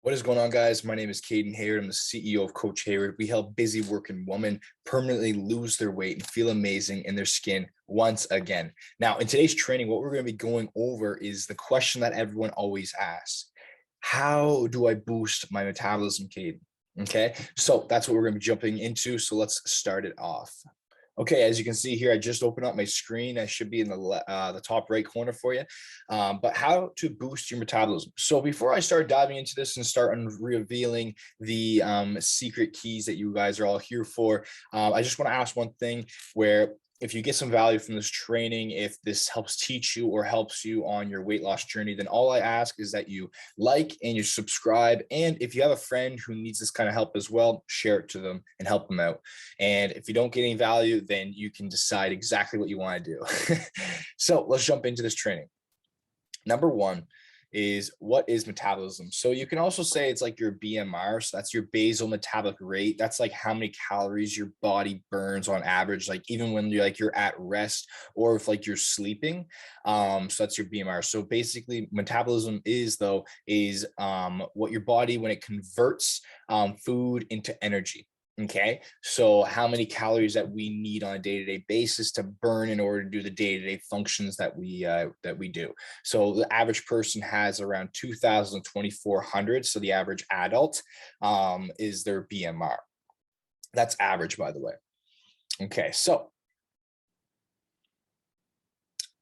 What is going on, guys? My name is Caden Hayward. I'm the CEO of Coach Hayward. We help busy working women permanently lose their weight and feel amazing in their skin once again. Now, in today's training, what we're going to be going over is the question that everyone always asks. How do I boost my metabolism, Caden? Okay, so that's what we're going to be jumping into. So let's start it off. Okay, as you can see here, I just opened up my screen. I should be in the top right corner for you. But how to boost your metabolism. So before I start diving into this and start revealing the secret keys that you guys are all here for, I just want to ask one thing where if you get some value from this training, if this helps teach you or helps you on your weight loss journey, then all I ask is that you like and you subscribe. And if you have a friend who needs this kind of help as well, share it to them and help them out. And if you don't get any value, then you can decide exactly what you want to do. So let's jump into this training. Number one is, what is metabolism? So you can also say it's like your BMR. So that's your basal metabolic rate. That's like how many calories your body burns on average, like even when you're at rest or if like you're sleeping. So that's your BMR. So basically metabolism is what your body, when it converts food into energy. Okay, so how many calories that we need on a day-to-day basis to burn in order to do the day-to-day functions that we do. So the average person has around 2,000 to 2,400. So the average adult is their BMR. That's average, by the way. Okay, so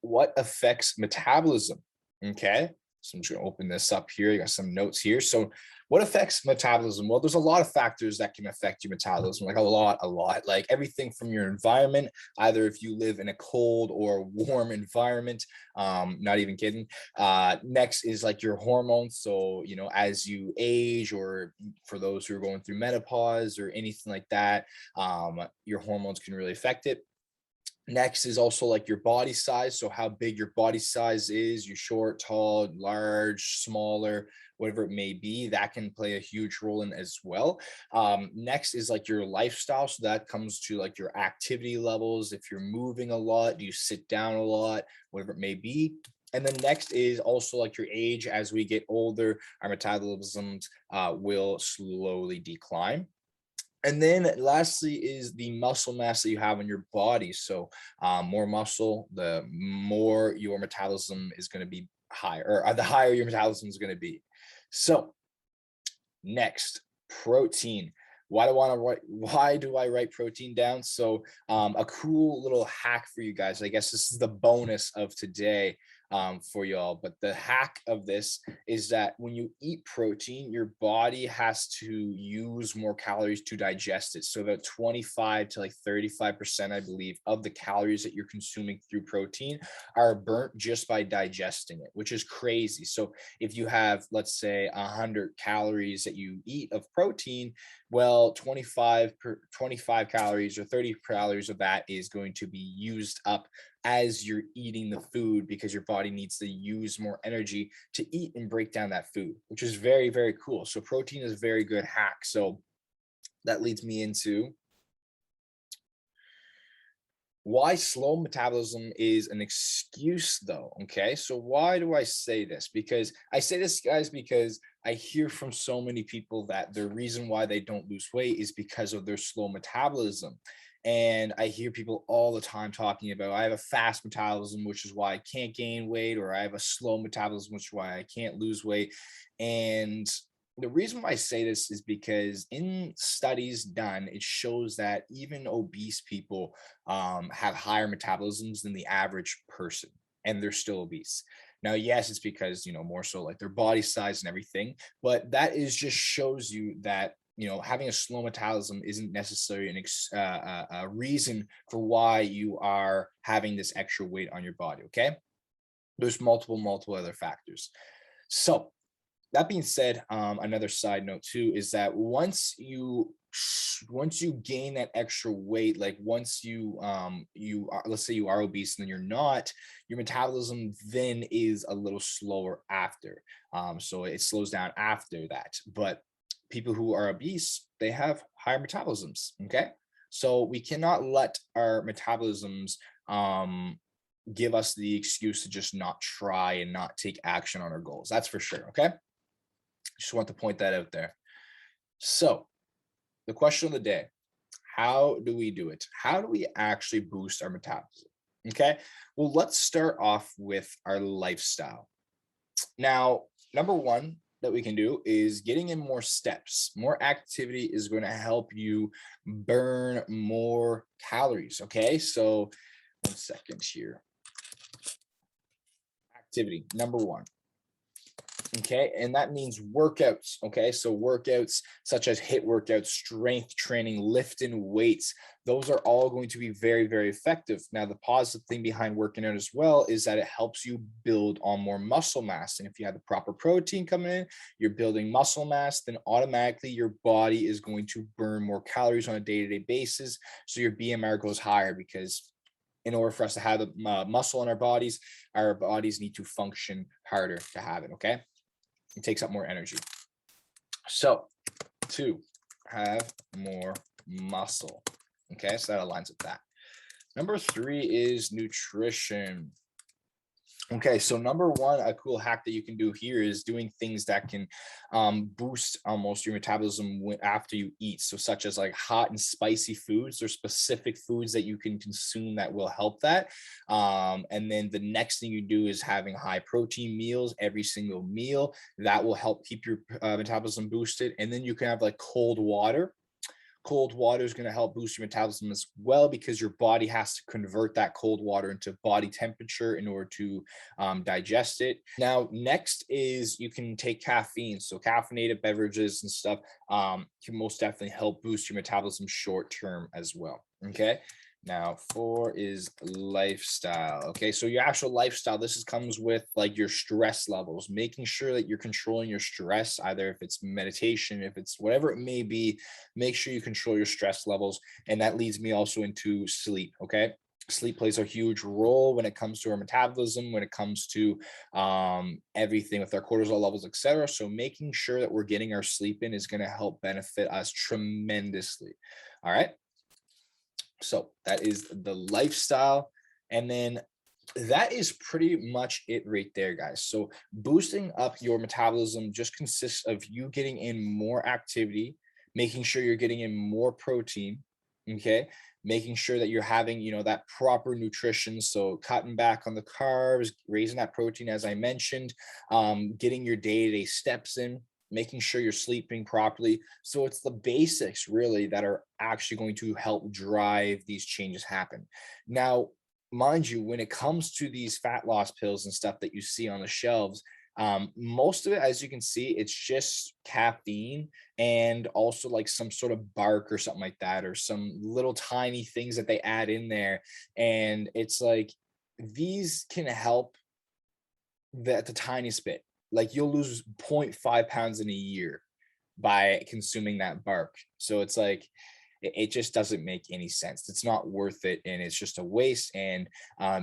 what affects metabolism? Okay, so I'm just going to open this up here. I got some notes here. So what affects metabolism? Well, there's a lot of factors that can affect your metabolism, like a lot, like everything from your environment, either if you live in a cold or warm environment, not even kidding. Next is like your hormones. So, as you age, or for those who are going through menopause or anything like that, your hormones can really affect it. Next is also like your body size. So how big your body size is, you're short, tall, large, smaller, whatever it may be, that can play a huge role in as well. Next is like your lifestyle. So that comes to like your activity levels. If you're moving a lot, do you sit down a lot, whatever it may be. And then next is also like your age. As we get older, our metabolisms will slowly decline. And then lastly is the muscle mass that you have in your body. So more muscle, the more your metabolism is going to be higher, or the higher your metabolism is going to be. So next, protein. Why do I write protein down? So a cool little hack for you guys. I guess this is the bonus of today for y'all. But the hack of this is that when you eat protein, your body has to use more calories to digest it. So about 25 to like 35%, I believe, of the calories that you're consuming through protein are burnt just by digesting it, which is crazy. So if you have, let's say, 100 calories that you eat of protein, well, 25 calories or 30 calories of that is going to be used up as you're eating the food, because your body needs to use more energy to eat and break down that food, which is very, very cool. So protein is a very good hack. So that leads me into why slow metabolism is an excuse, though. Okay, so why do I say this? Because I say this, guys, because I hear from so many people that the reason why they don't lose weight is because of their slow metabolism. And I hear people all the time talking about, I have a fast metabolism, which is why I can't gain weight, or I have a slow metabolism, which is why I can't lose weight. And the reason why I say this is because in studies done, it shows that even obese people have higher metabolisms than the average person, and they're still obese. Now, yes, it's because, more so like their body size and everything, but that is just shows you that having a slow metabolism isn't necessarily a reason for why you are having this extra weight on your body. Okay, there's multiple other factors. So that being said, another side note too is that once you gain that extra weight, like once you are, let's say you are obese and then you're not, your metabolism then is a little slower after. So it slows down after that. But people who are obese, they have higher metabolisms. Okay, so we cannot let our metabolisms give us the excuse to just not try and not take action on our goals. That's for sure. Okay, Just want to point that out there. So the question of the day, how do we do it? How do we actually boost our metabolism? Okay, well, let's start off with our lifestyle. Now, number one that we can do is getting in more steps. More activity is going to help you burn more calories. Okay, so 1 second here. Activity, number one. Okay, and that means workouts. Okay, so workouts such as HIIT workouts, strength training, lifting weights, those are all going to be very, very effective. Now, the positive thing behind working out as well is that it helps you build on more muscle mass. And if you have the proper protein coming in, you're building muscle mass, then automatically your body is going to burn more calories on a day-to-day basis. So your BMR goes higher, because in order for us to have the muscle in our bodies need to function harder to have it. Okay, it takes up more energy. So to have more muscle. Okay, so that aligns with that. Number 3 is nutrition. Okay, so number one, a cool hack that you can do here is doing things that can boost almost your metabolism after you eat. So such as like hot and spicy foods, or specific foods that you can consume that will help that. And then the next thing you do is having high protein meals every single meal. That will help keep your metabolism boosted. And then you can have like cold water. Cold water is going to help boost your metabolism as well, because your body has to convert that cold water into body temperature in order to digest it. Now, next is you can take caffeine. So caffeinated beverages and stuff can most definitely help boost your metabolism short term as well. Okay. Now, 4 is lifestyle. Okay, so your actual lifestyle, comes with like your stress levels, making sure that you're controlling your stress, either if it's meditation, if it's whatever it may be, make sure you control your stress levels. And that leads me also into sleep. Okay, sleep plays a huge role when it comes to our metabolism, when it comes to everything with our cortisol levels, etc. So making sure that we're getting our sleep in is going to help benefit us tremendously. All right. So that is the lifestyle. And then that is pretty much it right there, guys. So boosting up your metabolism just consists of you getting in more activity, making sure you're getting in more protein, okay? Making sure that you're having, that proper nutrition. So cutting back on the carbs, raising that protein, as I mentioned, getting your day-to-day steps in, making sure you're sleeping properly. So it's the basics really that are actually going to help drive these changes happen. Now, mind you, when it comes to these fat loss pills and stuff that you see on the shelves, most of it, as you can see, it's just caffeine and also like some sort of bark or something like that, or some little tiny things that they add in there. And it's like, these can help the tiniest bit. Like you'll lose 0.5 pounds in a year by consuming that bark. So it's like, it just doesn't make any sense. It's not worth it. And it's just a waste. And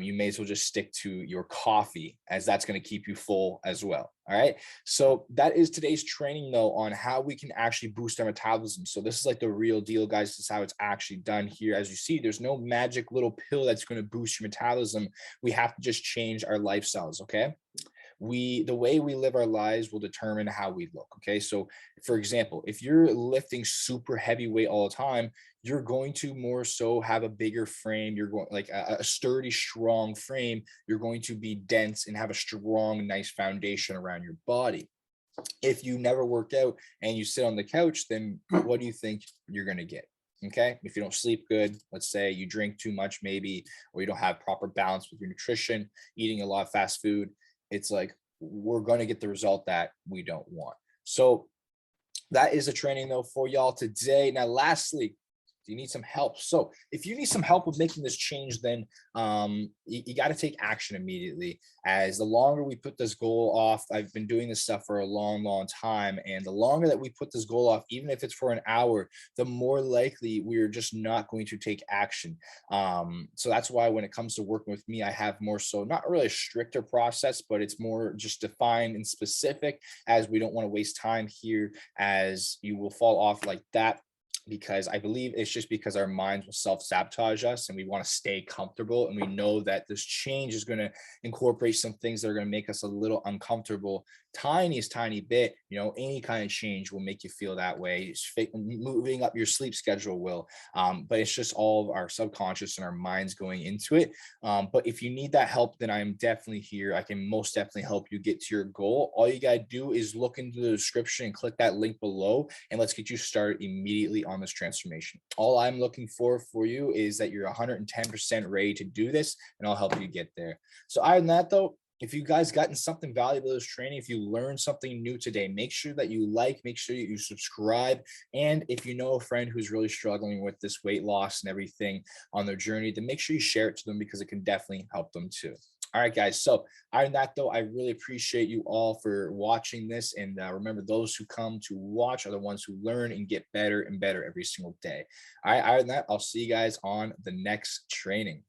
you may as well just stick to your coffee, as that's going to keep you full as well. All right. So that is today's training though, on how we can actually boost our metabolism. So this is like the real deal, guys. This is how it's actually done here. As you see, there's no magic little pill that's going to boost your metabolism. We have to just change our lifestyles. Okay. The way we live our lives will determine how we look. Okay. So for example, if you're lifting super heavy weight all the time, you're going to more so have a bigger frame. You're going like a sturdy, strong frame. You're going to be dense and have a strong, nice foundation around your body. If you never work out and you sit on the couch, then what do you think you're going to get? Okay. If you don't sleep good, let's say you drink too much, maybe, or you don't have proper balance with your nutrition, eating a lot of fast food, it's like we're going to get the result that we don't want. So that is a training though for y'all today. Now, lastly, do you need some help? So if you need some help with making this change, then you got to take action immediately. As the longer we put this goal off, I've been doing this stuff for a long, long time. And the longer that we put this goal off, even if it's for an hour, the more likely we're just not going to take action. So that's why when it comes to working with me, I have more so not really a stricter process, but it's more just defined and specific, as we don't want to waste time here, as you will fall off like that. because I believe it's just because our minds will self-sabotage us and we want to stay comfortable. And we know that this change is going to incorporate some things that are going to make us a little uncomfortable, tiniest tiny bit. Any kind of change will make you feel that way. Moving up your sleep schedule will, but it's just all of our subconscious and our minds going into it. But if you need that help, then I'm definitely here. I can most definitely help you get to your goal. All you got to do is look into the description and click that link below, and let's get you started immediately on this transformation. All I'm looking for you is that you're 110% ready to do this, and I'll help you get there. So other than that, though, if you guys gotten something valuable this training, if you learned something new today, make sure that you make sure you subscribe. And if you know a friend who's really struggling with this weight loss and everything on their journey, then make sure you share it to them, because it can definitely help them too. All right, guys. So other than that, though, I really appreciate you all for watching this. And remember, those who come to watch are the ones who learn and get better and better every single day. All right. Other than that, I'll see you guys on the next training.